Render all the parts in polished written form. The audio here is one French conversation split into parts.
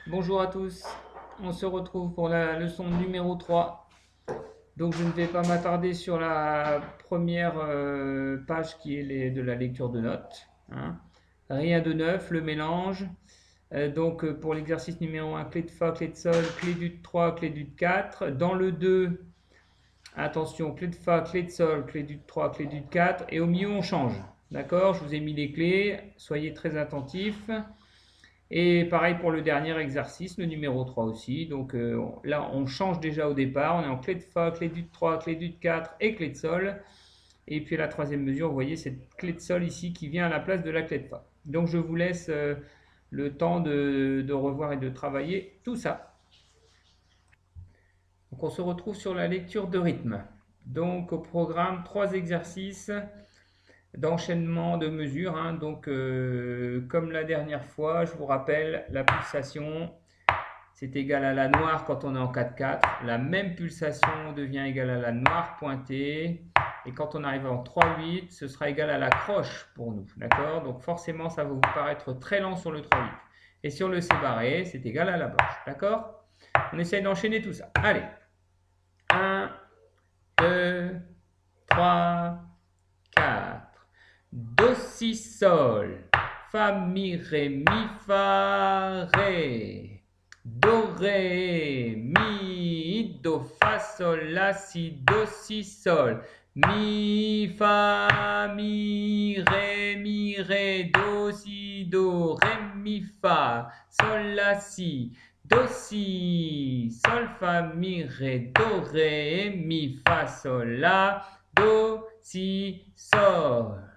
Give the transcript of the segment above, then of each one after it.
Bonjour à tous, on se retrouve pour la leçon numéro 3. Donc je ne vais pas m'attarder sur la première page qui est de la lecture de notes, hein. Rien de neuf, le mélange. Pour l'exercice numéro 1, clé de Fa, clé de Sol, clé d'Ut 3, clé d'Ut 4. Dans le 2, attention, clé de Fa, clé de Sol, clé d'Ut 3, clé d'Ut 4. Et au milieu on change. D'accord? Je vous ai mis les clés, soyez très attentifs. Et pareil pour le dernier exercice, le numéro 3 aussi. Là, on change déjà au départ. On est en clé de Fa, clé d'Ut 3, clé d'Ut 4 et clé de Sol. Et puis la troisième mesure, vous voyez cette clé de Sol ici qui vient à la place de la clé de Fa. Donc je vous laisse le temps de revoir et de travailler tout ça. Donc on se retrouve sur la lecture de rythme. Donc au programme, 3 exercices d'enchaînement de mesures, hein. Comme la dernière fois, je vous rappelle, la pulsation, c'est égal à la noire quand on est en 4-4. La même pulsation devient égale à la noire pointée. Et quand on arrive en 3-8, ce sera égal à la croche pour nous. D'accord? Donc forcément, ça va vous paraître très lent sur le 3-8. Et sur le C barré, c'est égal à la blanche. D'accord? On essaye d'enchaîner tout ça. Allez. 1, 2, 3, 4. Do, si, sol. Fa, mi, ré, mi, fa, ré. Do, ré, mi, do, fa, sol, la, si, do, si, sol. Mi, fa, mi, ré, do, si, do, ré, mi, fa, sol, la, si, do, si, sol, fa, mi, ré, do, ré, mi, fa, sol, la, do, si, sol.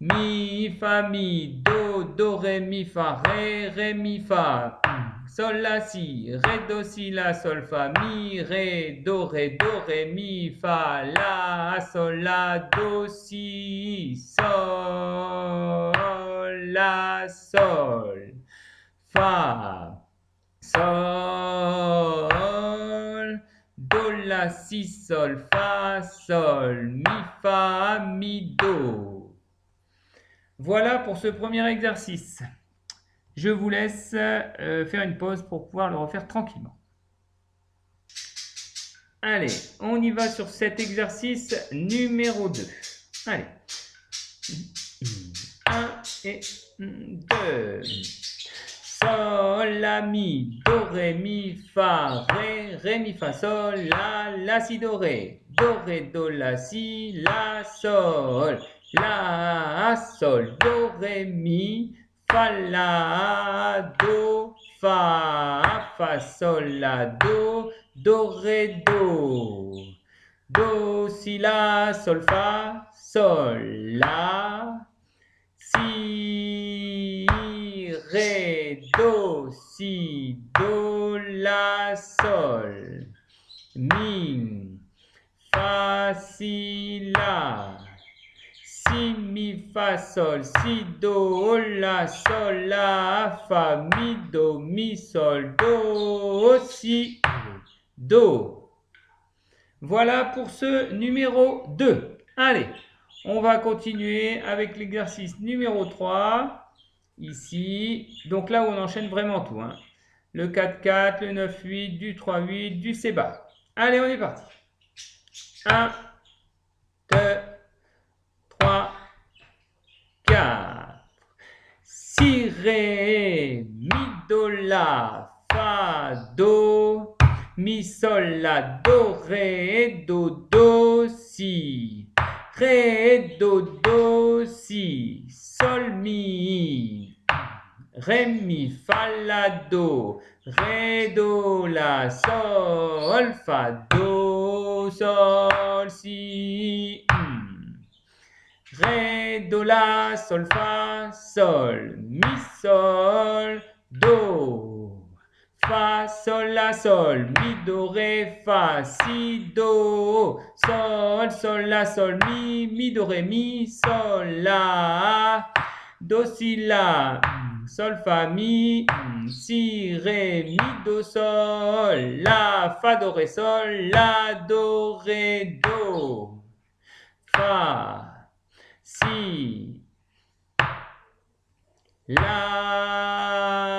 Mi, fa, mi, do, ré, mi, fa, ré, mi, fa. Sol, la, si, ré, do, si, la, sol, fa, mi, ré, do, ré, mi, fa, la, sol, la, do, si, sol, la, sol, fa, sol, do, la, si, sol, fa, sol, mi, fa, mi, do. Voilà pour ce premier exercice. Je vous laisse faire une pause pour pouvoir le refaire tranquillement. Allez, on y va sur cet exercice numéro 2. Allez. 1 et 2. Sol, la, mi, do, ré, mi, fa, ré, mi, fa, sol, la, si, do, ré, do, la, si, la, sol, do, ré, mi, fa, la, do, fa, sol, la, do, ré, do, si, la, sol, fa, sol, la, si, ré, do, si, do, la, sol, mi, fa, si, la, si, mi, fa, sol, si, do, la, sol, la, fa, mi, sol, do, si, do. Voilà pour ce numéro 2. Allez, on va continuer avec l'exercice numéro 3. Ici, donc là où on enchaîne vraiment tout, hein. Le 4-4, le 9-8, du 3-8, du C bas. Allez, on est parti. 1, 2, 3, 4. Si, ré, mi, do, la, fa, do, mi, sol, la, do, ré, do, si. Ré, do, si. Sol, mi. Ré, mi, fa, la, do. Ré, do, la, sol, fa, do, sol, si. Ré, do, la, sol, fa, sol, mi, sol, do. Fa, sol, la, sol, mi, do, ré, fa, si, do. Sol, la, sol, mi, do, ré, mi, sol, la. Do, si, la, sol, fa, mi, si, ré, mi, do, sol, la, fa, do, ré, sol, la, do, ré, do. Fa, si, la,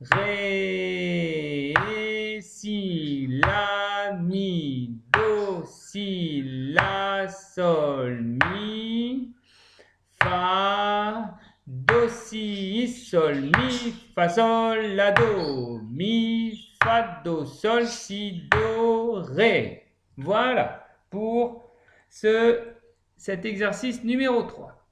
Ré, si, la, mi, do, si, la, sol, mi, fa, do, si, sol, mi, fa, sol, la, do, mi, fa, do, sol, si, do, ré. Voilà pour cet exercice numéro 3.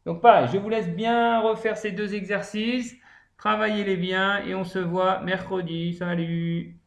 Donc pareil, je vous laisse bien refaire ces deux exercices. Travaillez-les bien et on se voit mercredi. Salut!